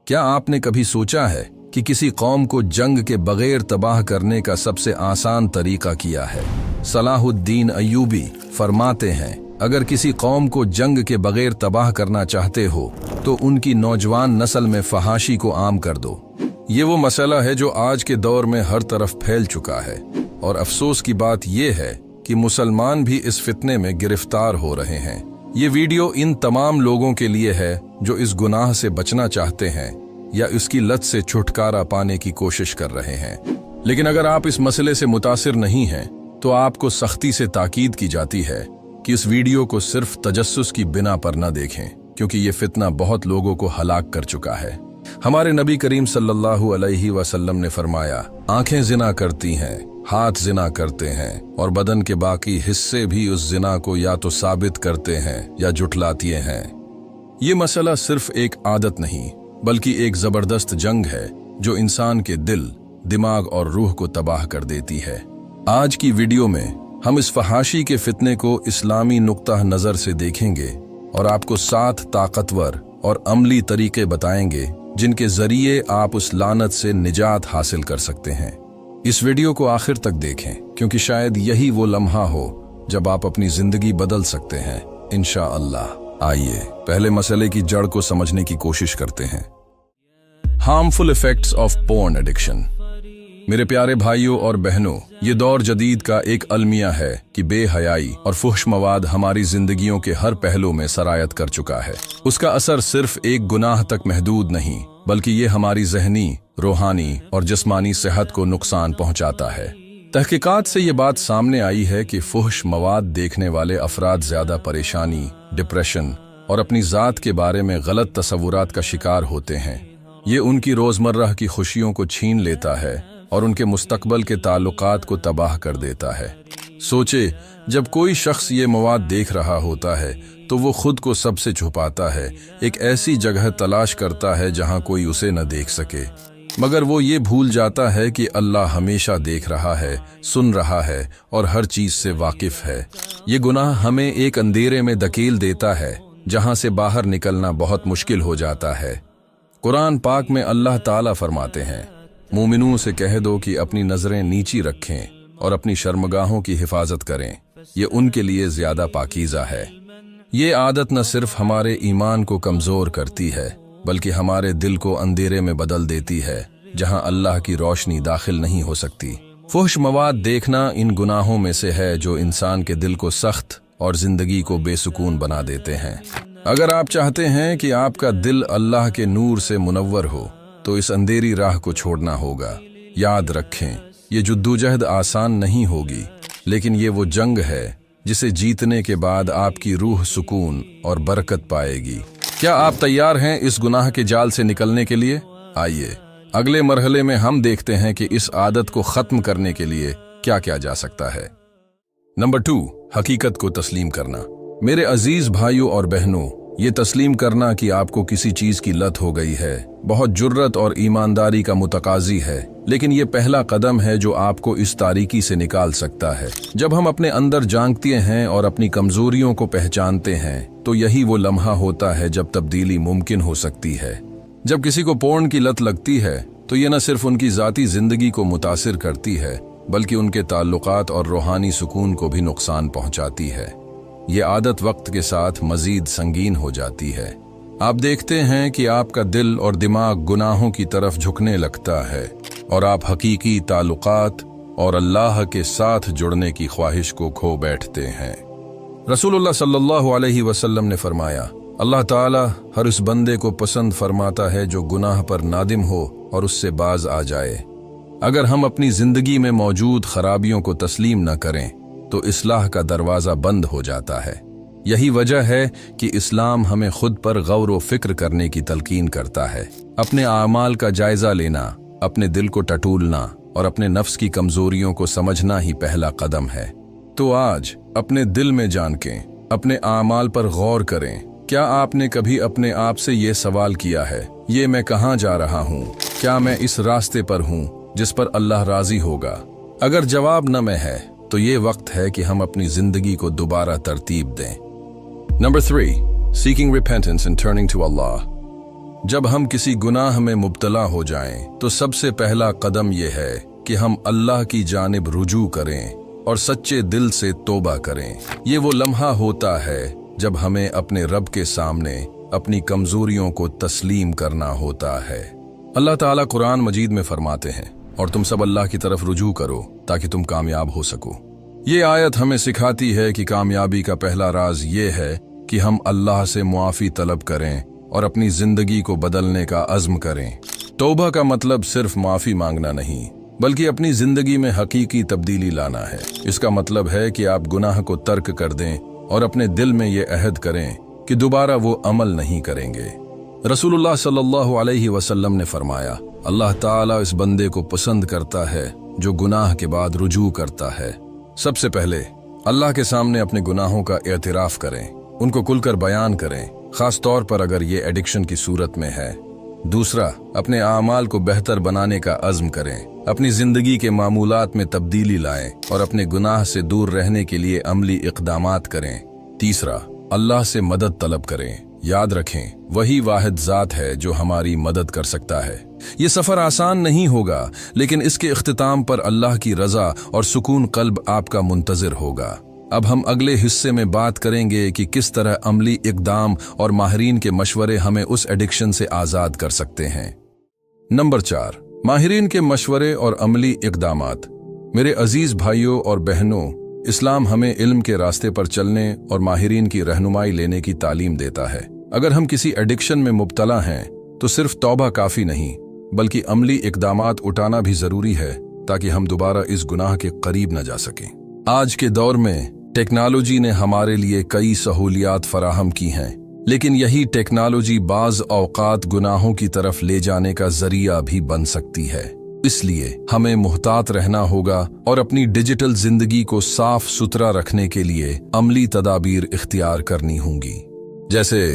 क्या आपने कभी सोचा है कि किसी कौम को जंग के बगैर तबाह करने का सबसे आसान तरीका क्या है? सलाहुद्दीन अय्यूबी फरमाते हैं, अगर किसी कौम को जंग के बगैर तबाह करना चाहते हो तो उनकी नौजवान नस्ल में फहाशी को आम कर दो। ये वो मसला है जो आज के दौर में हर तरफ फैल चुका है, और अफसोस की बात यह है कि मुसलमान भी इस फितने में गिरफ्तार हो रहे हैं। ये वीडियो इन तमाम लोगों के लिए है जो इस गुनाह से बचना चाहते हैं या इसकी लत से छुटकारा पाने की कोशिश कर रहे हैं। लेकिन अगर आप इस मसले से मुतासिर नहीं हैं तो आपको सख्ती से ताकीद की जाती है कि इस वीडियो को सिर्फ तजस्सुस की बिना पर न देखें, क्योंकि ये फितना बहुत लोगों को हलाक कर चुका है। हमारे नबी करीम सल्लल्लाहु अलैहि वसल्लम ने फरमाया, आंखें जिना करती हैं, हाथ जिना करते हैं और बदन के बाकी हिस्से भी उस जिना को या तो साबित करते हैं या जुटलाती हैं। ये मसला सिर्फ एक आदत नहीं बल्कि एक जबरदस्त जंग है जो इंसान के दिल, दिमाग और रूह को तबाह कर देती है। आज की वीडियो में हम इस फहाशी के फितने को इस्लामी नुक्ता नजर से देखेंगे और आपको 7 ताकतवर और अमली तरीके बताएंगे जिनके जरिए आप उस लानत से निजात हासिल कर सकते हैं। इस वीडियो को आखिर तक देखें, क्योंकि शायद यही वो लम्हा हो जब आप अपनी जिंदगी बदल सकते हैं इंशाअल्लाह। आइए पहले मसले की जड़ को समझने की कोशिश करते हैं। Harmful effects of porn addiction. मेरे प्यारे भाइयों और बहनों, ये दौर जदीद का एक अलमिया है कि बेहयाई और फुहश मवाद हमारी जिंदगियों के हर पहलू में सरायत कर चुका है। उसका असर सिर्फ एक गुनाह तक महदूद नहीं, बल्कि ये हमारी जहनी, रूहानी और जिस्मानी सेहत को नुकसान पहुंचाता है। तहकीकात से ये बात सामने आई है कि फुहश मवाद देखने वाले अफराद ज्यादा परेशानी, डिप्रेशन और अपनी जात के बारे में गलत तसव्वुरात का शिकार होते हैं। ये उनकी रोजमर्रा की खुशियों को छीन लेता है और उनके मुस्तकबल के ताल्लुकात को तबाह कर देता है। सोचे, जब कोई शख्स ये मवाद देख रहा होता है तो वो खुद को सबसे छुपाता है, एक ऐसी जगह तलाश करता है जहां कोई उसे न देख सके, मगर वो ये भूल जाता है कि अल्लाह हमेशा देख रहा है, सुन रहा है और हर चीज से वाकिफ है। ये गुनाह हमें एक अंधेरे में धकेल देता है जहां से बाहर निकलना बहुत मुश्किल हो जाता है। कुरान पाक में अल्लाह ताला फरमाते हैं, मोमिनों से कह दो कि अपनी नजरें नीची रखें और अपनी शर्मगाहों की हिफाजत करें, ये उनके लिए ज्यादा पाकीज़ा है। ये आदत न सिर्फ हमारे ईमान को कमजोर करती है बल्कि हमारे दिल को अंधेरे में बदल देती है जहां अल्लाह की रोशनी दाखिल नहीं हो सकती। फुहश मवाद देखना इन गुनाहों में से है जो इंसान के दिल को सख्त और जिंदगी को बेसुकून बना देते हैं। अगर आप चाहते हैं कि आपका दिल अल्लाह के नूर से मुनव्वर हो तो इस अंधेरी राह को छोड़ना होगा। याद रखें, ये जद्दोजहद आसान नहीं होगी, लेकिन ये वो जंग है जिसे जीतने के बाद आपकी रूह सुकून और बरकत पाएगी। क्या आप तैयार हैं इस गुनाह के जाल से निकलने के लिए? आइए अगले मरहले में हम देखते हैं कि इस आदत को खत्म करने के लिए क्या किया जा सकता है। नंबर 2, हकीकत को तस्लीम करना। मेरे अजीज भाइयों और बहनों, ये तस्लीम करना कि आपको किसी चीज की लत हो गई है बहुत जुर्रत और ईमानदारी का मुतकाजी है, लेकिन ये पहला कदम है जो आपको इस तारीकी से निकाल सकता है। जब हम अपने अंदर झांकते हैं और अपनी कमजोरियों को पहचानते हैं तो यही वो लम्हा होता है जब तब्दीली मुमकिन हो सकती है। जब किसी को पोर्न की लत लगती है तो ये न सिर्फ उनकी जाती जिंदगी को मुतासिर करती है बल्कि उनके ताल्लुकात और रूहानी सुकून को भी नुकसान पहुंचाती है। ये आदत वक्त के साथ मजीद संगीन हो जाती है। आप देखते हैं कि आपका दिल और दिमाग गुनाहों की तरफ झुकने लगता है और आप हकीकी ताल्लुकात और अल्लाह के साथ जुड़ने की ख्वाहिश को खो बैठते हैं। रसूलुल्लाह सल्लल्लाहु अलैहि वसल्लम ने फरमाया, अल्लाह ताला हर उस बंदे को पसंद फरमाता है जो गुनाह पर नादिम हो और उससे बाज आ जाए। अगर हम अपनी जिंदगी में मौजूद खराबियों को तस्लीम न करें तो इस्लाह का दरवाजा बंद हो जाता है। यही वजह है कि इस्लाम हमें खुद पर गौर व फिक्र करने की तलकीन करता है। अपने आमाल का जायजा लेना, अपने दिल को टटोलना और अपने नफ्स की कमजोरियों को समझना ही पहला कदम है। तो आज अपने दिल में जान के अपने आमाल पर गौर करें। क्या आपने कभी अपने आप से ये सवाल किया है, ये मैं कहाँ जा रहा हूँ? क्या मैं इस रास्ते पर हूँ जिस पर अल्लाह राजी होगा? अगर जवाब न में है तो ये वक्त है कि हम अपनी जिंदगी को दोबारा तरतीब दें। Number 3, seeking repentance and turning to Allah. जब हम किसी गुनाह में मुब्तला हो जाएं, तो सबसे पहला कदम यह है कि हम अल्लाह की जानिब रुजू करें और सच्चे दिल से तौबा करें। ये वो लम्हा होता है जब हमें अपने रब के सामने अपनी कमजोरियों को तस्लीम करना होता है। अल्लाह ताला कुरान मजीद में फरमाते हैं, और तुम सब अल्लाह की तरफ रुजू करो ताकि तुम कामयाब हो सको। ये आयत हमें सिखाती है कि कामयाबी का पहला राज ये है कि हम अल्लाह से मुआफ़ी तलब करें और अपनी जिंदगी को बदलने का अज़्म करें। तौबा का मतलब सिर्फ माफ़ी मांगना नहीं, बल्कि अपनी जिंदगी में हकीकी तब्दीली लाना है। इसका मतलब है कि आप गुनाह को तर्क कर दें और अपने दिल में ये अहद करें कि दोबारा वो अमल नहीं करेंगे। रसूलुल्लाह सल्लल्लाहु अलैहि वसल्लम ने फरमाया, अल्लाह ताला इस बंदे को पसंद करता है जो गुनाह के बाद रुजू करता है। सबसे पहले अल्लाह के सामने अपने गुनाहों का एतराफ़ करें, उनको खुलकर बयान करें, खास तौर पर अगर ये एडिक्शन की सूरत में है। दूसरा, अपने आमाल को बेहतर बनाने का अज़्म करें, अपनी जिंदगी के मामूलात में तब्दीली लाएं और अपने गुनाह से दूर रहने के लिए अमली इक़दामात करें। तीसरा, अल्लाह से मदद तलब करें। याद रखें, वही वाहिद ज़ात है जो हमारी मदद कर सकता है। ये सफ़र आसान नहीं होगा, लेकिन इसके इख्तिताम पर अल्लाह की रज़ा और सुकून क़ल्ब आपका मुंतज़िर होगा। अब हम अगले हिस्से में बात करेंगे कि किस तरह अमली इक़दाम और माहिरीन के मशवरे हमें उस एडिक्शन से आज़ाद कर सकते हैं। नंबर 4, माहिरीन के मशवरे और अमली इक़दामात। मेरे अजीज़ भाइयों और बहनों, इस्लाम हमें इल्म के रास्ते पर चलने और माहिरीन की रहनुमाई लेने की तालीम देता है। अगर हम किसी एडिक्शन में मुब्तला हैं तो सिर्फ तौबा काफ़ी नहीं, बल्कि अमली इक़दामात उठाना भी ज़रूरी है ताकि हम दोबारा इस गुनाह के करीब न जा सकें। आज के दौर में टेक्नोलॉजी ने हमारे लिए कई सहूलियात फराहम की हैं, लेकिन यही टेक्नोलॉजी बाज़ औक़ात गुनाहों की तरफ ले जाने का ज़रिया भी बन सकती है। इसलिए हमें मुहतात रहना होगा और अपनी डिजिटल जिंदगी को साफ सुथरा रखने के लिए अमली तदाबीर इख्तियार करनी होंगी। जैसे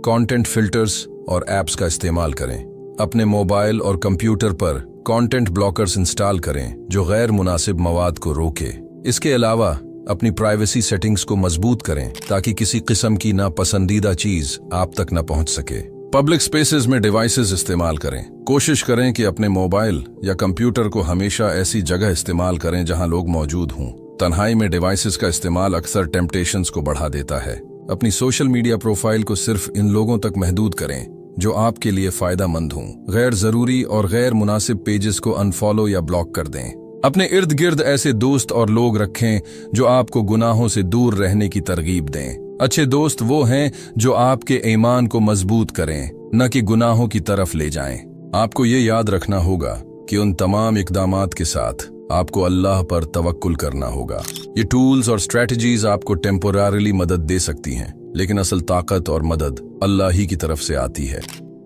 कंटेंट फिल्टर्स और ऐप्स का इस्तेमाल करें। अपने मोबाइल और कंप्यूटर पर कंटेंट ब्लॉकर्स इंस्टॉल करें जो गैर मुनासिब मवाद को रोके। इसके अलावा अपनी प्राइवेसी सेटिंग्स को मजबूत करें ताकि किसी किस्म की नापसंदीदा चीज आप तक न पहुंच सके। पब्लिक स्पेसेस में डिवाइसेस इस्तेमाल करें। कोशिश करें कि अपने मोबाइल या कंप्यूटर को हमेशा ऐसी जगह इस्तेमाल करें जहां लोग मौजूद हों। तन्हाई में डिवाइसेस का इस्तेमाल अक्सर टेम्पटेशंस को बढ़ा देता है। अपनी सोशल मीडिया प्रोफाइल को सिर्फ इन लोगों तक महदूद करें जो आपके लिए फायदेमंद हों। गैर जरूरी और गैर मुनासिब पेजेस को अनफॉलो या ब्लॉक कर दें। अपने इर्द गिर्द ऐसे दोस्त और लोग रखें जो आपको गुनाहों से दूर रहने की तरगीब दें। अच्छे दोस्त वो हैं जो आपके ईमान को मजबूत करें, न कि गुनाहों की तरफ ले जाएं। आपको ये याद रखना होगा कि उन तमाम इक़दामात के साथ आपको अल्लाह पर तवक्कुल करना होगा। ये टूल्स और स्ट्रेटजीज आपको टेम्पोररीली मदद दे सकती हैं, लेकिन असल ताकत और मदद अल्लाह ही की तरफ से आती है।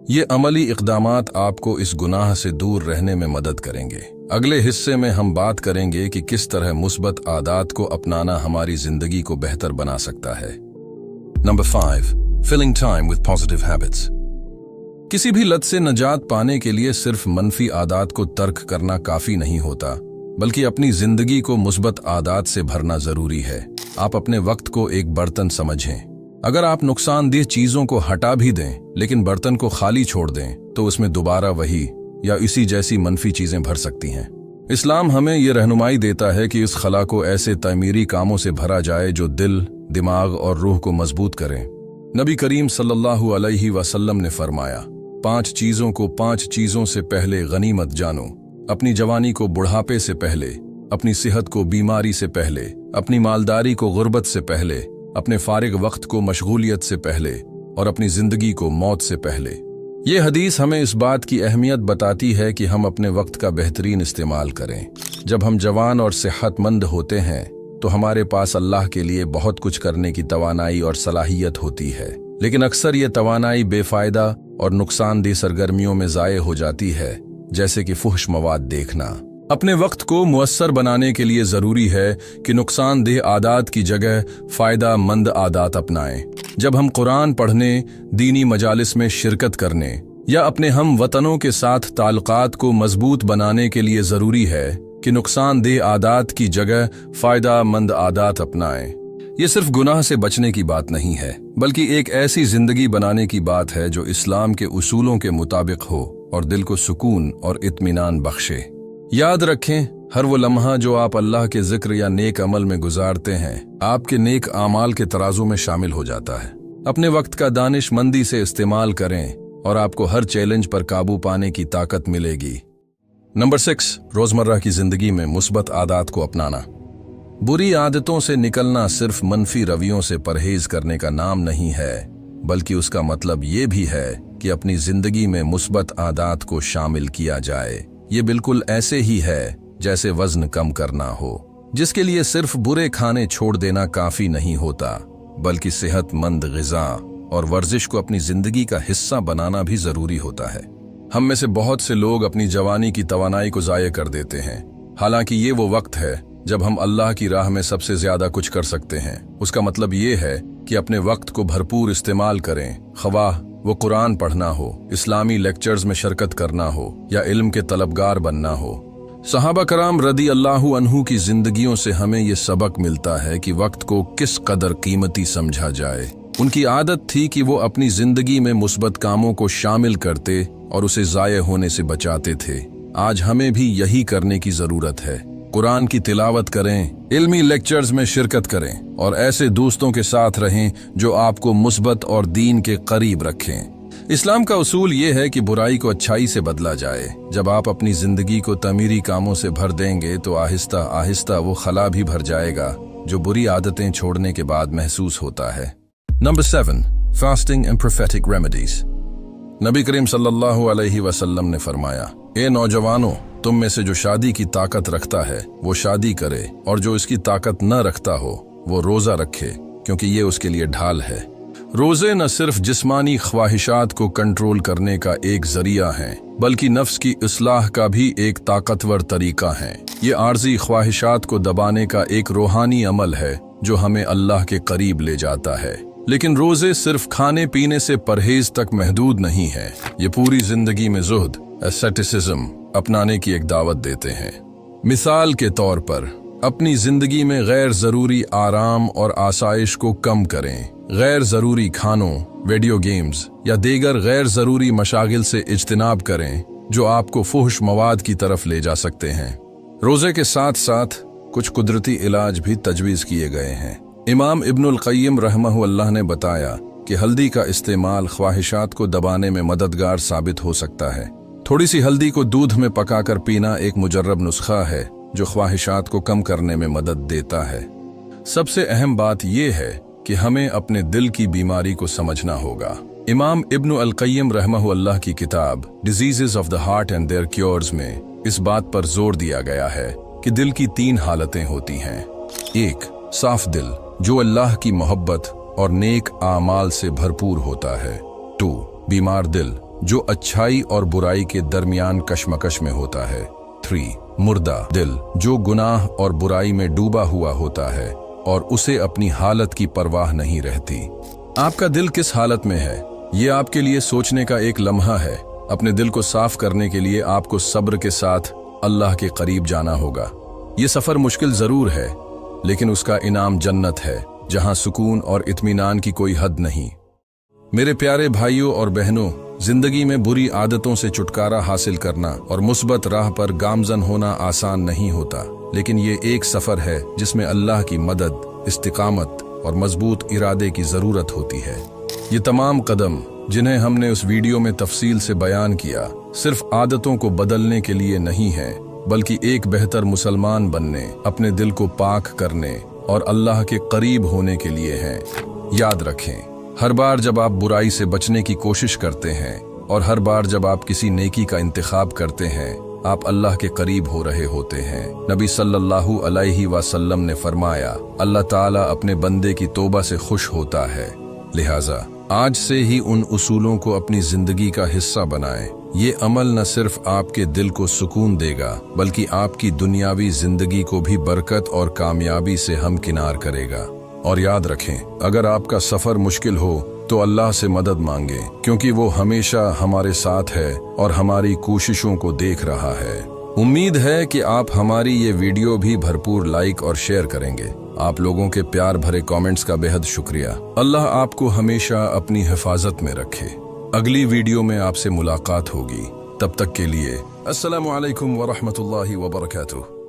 ये अमली इक़दामात आपको इस गुनाह से दूर रहने में मदद करेंगे। अगले हिस्से में हम बात करेंगे कि किस तरह मुस्बत आदात को अपनाना हमारी जिंदगी को बेहतर बना सकता है। Number 5, filling time with positive habits. किसी भी लत से निजात पाने के लिए सिर्फ मनफी आदात को तर्क करना काफी नहीं होता, बल्कि अपनी जिंदगी को मुस्बत आदात से भरना जरूरी है। आप अपने वक्त को एक बर्तन समझें। अगर आप नुकसानदेह चीजों को हटा भी दें, लेकिन बर्तन को खाली छोड़ दें, तो उसमें दोबारा वही या इसी जैसी मनफी चीजें भर सकती हैं। इस्लाम हमें यह रहनुमाई देता है कि इस खला को ऐसे तामीरी कामों से भरा जाए जो दिल, दिमाग और रूह को मजबूत करें। नबी करीम सल्लल्लाहु अलैहि वसल्लम ने फरमाया, 5 चीजों को 5 चीजों से पहले गनीमत जानो। अपनी जवानी को बुढ़ापे से पहले, अपनी सेहत को बीमारी से पहले, अपनी मालदारी को गुर्बत से पहले, अपने फारिग वक्त को मशगूलियत से पहले और अपनी जिंदगी को मौत से पहले। ये हदीस हमें इस बात की अहमियत बताती है कि हम अपने वक्त का बेहतरीन इस्तेमाल करें। जब हम जवान और सेहतमंद होते हैं तो हमारे पास अल्लाह के लिए बहुत कुछ करने की तवानाई और सलाहियत होती है, लेकिन अक्सर ये तवानाई बेफायदा और नुकसानदेह सरगर्मियों में ज़ाये हो जाती है, जैसे कि फुहश मवाद देखना। अपने वक्त को मुअस्सर बनाने के लिए जरूरी है कि नुकसानदेह आदात की जगह फायदा मंद आदात अपनाएं। जब हम कुरान पढ़ने, दीनी मजालिस में शिरकत करने या अपने हम वतनों के साथ ताल्लुकात को मजबूत बनाने के लिए जरूरी है कि नुकसानदेह आदात की जगह फायदा मंद आदात अपनाएं। ये सिर्फ गुनाह से बचने की बात नहीं है, बल्कि एक ऐसी जिंदगी बनाने की बात है जो इस्लाम के उसूलों के मुताबिक हो और दिल को सुकून और इत्मीनान बख्शे। याद रखें, हर वो लम्हा जो आप अल्लाह के जिक्र या नेक अमल में गुजारते हैं, आपके नेक आमाल के तराजू में शामिल हो जाता है। अपने वक्त का दानिशमंदी से इस्तेमाल करें और आपको हर चैलेंज पर काबू पाने की ताकत मिलेगी। नंबर 6, रोजमर्रा की जिंदगी में मुस्बत आदत को अपनाना। बुरी आदतों से निकलना सिर्फ मनफी रवैयों से परहेज करने का नाम नहीं है, बल्कि उसका मतलब ये भी है कि अपनी जिंदगी में मुस्बत आदत को शामिल किया जाए। ये बिल्कुल ऐसे ही है जैसे वजन कम करना हो, जिसके लिए सिर्फ बुरे खाने छोड़ देना काफी नहीं होता, बल्कि सेहतमंद ग़िज़ा और वर्जिश को अपनी जिंदगी का हिस्सा बनाना भी जरूरी होता है। हम में से बहुत से लोग अपनी जवानी की तवानाई को ज़ाये कर देते हैं, हालांकि ये वो वक्त है जब हम अल्लाह की राह में सबसे ज्यादा कुछ कर सकते हैं। उसका मतलब ये है कि अपने वक्त को भरपूर इस्तेमाल करें, ख्वाह वो कुरान पढ़ना हो, इस्लामी लेक्चर्स में शिरकत करना हो या इल्म के तलबगार बनना हो। सहाबा कराम रदी अल्लाहु अन्हु की जिंदगियों से हमें ये सबक मिलता है कि वक्त को किस कदर कीमती समझा जाए। उनकी आदत थी कि वो अपनी जिंदगी में मुस्बत कामों को शामिल करते और उसे ज़ाये होने से बचाते थे। आज हमें भी यही करने की जरूरत है। कुरान की तिलावत करें, इल्मी लेक्चर्स में शिरकत करें और ऐसे दोस्तों के साथ रहें जो आपको मुस्बत और दीन के करीब रखें। इस्लाम का उसूल ये है कि बुराई को अच्छाई से बदला जाए। जब आप अपनी जिंदगी को तमीरी कामों से भर देंगे तो आहिस्ता आहिस्ता वो खला भी भर जाएगा जो बुरी आदतें छोड़ने के बाद महसूस होता है। Number 7, fasting and prophetic remedies. नबी करीम सल्लल्लाहु अलैहि वसल्लम ने फरमाया, ए नौजवानों, तुम में से जो शादी की ताकत रखता है वो शादी करे, और जो इसकी ताकत न रखता हो वो रोजा रखे, क्योंकि ये उसके लिए ढाल है। रोजे न सिर्फ जिस्मानी ख्वाहिशात को कंट्रोल करने का एक जरिया है, बल्कि नफ्स की इस्लाह का भी एक ताकतवर तरीका है। ये आर्जी ख्वाहिशात को दबाने का एक रूहानी अमल है जो हमें अल्लाह के करीब ले जाता है। लेकिन रोजे सिर्फ खाने पीने से परहेज तक महदूद नहीं है। ये पूरी जिंदगी में ज़ुहद, एसेटिसिज्म अपनाने की एक दावत देते हैं। मिसाल के तौर पर अपनी जिंदगी में गैर जरूरी आराम और आसाइश को कम करें। गैर जरूरी खानों, वीडियो गेम्स या दीगर गैर जरूरी मशागिल से इज्तिनाब करें जो आपको फुहश मवाद की तरफ ले जा सकते हैं। रोजे के साथ साथ कुछ कुदरती इलाज भी तजवीज़ किए गए हैं। इमाम इब्नुल क़य्यिम रहमहुल्लाह ने बताया कि हल्दी का इस्तेमाल ख्वाहिशात को दबाने में मददगार साबित हो सकता है। थोड़ी सी हल्दी को दूध में पकाकर पीना एक मुजर्रब नुस्खा है जो ख्वाहिशात को कम करने में मदद देता है। सबसे अहम बात यह है कि हमें अपने दिल की बीमारी को समझना होगा। इमाम इब्न अल क़य्यिम रहमहुल्लाह की किताब diseases of the heart and their cures में इस बात पर जोर दिया गया है कि दिल की 3 हालतें होती हैं। 1, साफ दिल जो अल्लाह की मोहब्बत और नेक आमाल से भरपूर होता है। 2, बीमार दिल जो अच्छाई और बुराई के दरमियान कशमकश में होता है। 3, मुर्दा दिल जो गुनाह और बुराई में डूबा हुआ होता है और उसे अपनी हालत की परवाह नहीं रहती। आपका दिल किस हालत में है, ये आपके लिए सोचने का एक लम्हा है। अपने दिल को साफ करने के लिए आपको सब्र के साथ अल्लाह के करीब जाना होगा। ये सफर मुश्किल जरूर है, लेकिन उसका इनाम जन्नत है, जहां सुकून और इत्मीनान की कोई हद नहीं। मेरे प्यारे भाइयों और बहनों, जिंदगी में बुरी आदतों से छुटकारा हासिल करना और मुस्बत राह पर गामजन होना आसान नहीं होता, लेकिन ये एक सफर है जिसमें अल्लाह की मदद, इस्तिकामत और मजबूत इरादे की जरूरत होती है। ये तमाम कदम जिन्हें हमने उस वीडियो में तफसील से बयान किया, सिर्फ आदतों को बदलने के लिए नहीं है, बल्कि एक बेहतर मुसलमान बनने, अपने दिल को पाक करने और अल्लाह के करीब होने के लिए हैं। याद रखें, हर बार जब आप बुराई से बचने की कोशिश करते हैं और हर बार जब आप किसी नेकी का इंतखाब करते हैं, आप अल्लाह के करीब हो रहे होते हैं। नबी सल्लल्लाहु अलैहि वसल्लम ने फरमाया, अल्लाह ताला अपने बंदे की तौबा से खुश होता है। लिहाजा आज से ही उन उसूलों को अपनी जिंदगी का हिस्सा बनाएं। ये अमल न सिर्फ आपके दिल को सुकून देगा, बल्कि आपकी दुनियावी जिंदगी को भी बरकत और कामयाबी से हमकिनार करेगा। और याद रखें, अगर आपका सफर मुश्किल हो तो अल्लाह से मदद मांगे, क्योंकि वो हमेशा हमारे साथ है और हमारी कोशिशों को देख रहा है। उम्मीद है कि आप हमारी ये वीडियो भी भरपूर लाइक और शेयर करेंगे। आप लोगों के प्यार भरे कमेंट्स का बेहद शुक्रिया। अल्लाह आपको हमेशा अपनी हिफाजत में रखे। अगली वीडियो में आपसे मुलाकात होगी, तब तक के लिए अस्सलामु अलैकुम व रहमतुल्लाहि व बरकातुहू।